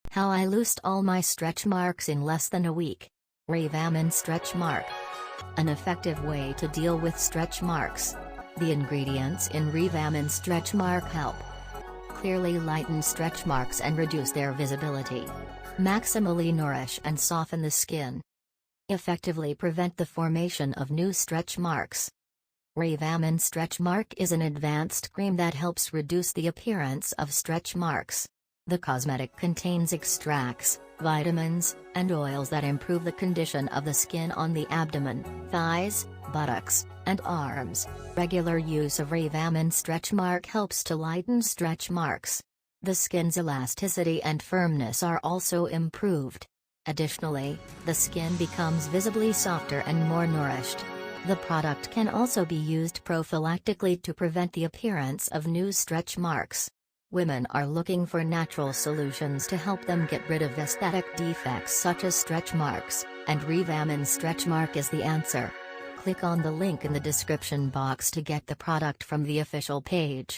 How I loosed all my stretch marks in less than a week. Revamin Stretch Mark. An effective way to deal with stretch marks. The ingredients in Revamin Stretch Mark help clearly lighten stretch marks and reduce their visibility. Maximally nourish and soften the skin. Effectively prevent the formation of new stretch marks. Revamin Stretch Mark is an advanced cream that helps reduce the appearance of stretch marks. The cosmetic contains extracts, vitamins, and oils that improve the condition of the skin on the abdomen, thighs, buttocks, and arms. Regular use of Revamin Stretch Mark helps to lighten stretch marks. The skin's elasticity and firmness are also improved. Additionally, the skin becomes visibly softer and more nourished. The product can also be used prophylactically to prevent the appearance of new stretch marks. Women are looking for natural solutions to help them get rid of aesthetic defects such as stretch marks, and Revamin Stretch Mark is the answer. Click on the link in the description box to get the product from the official page.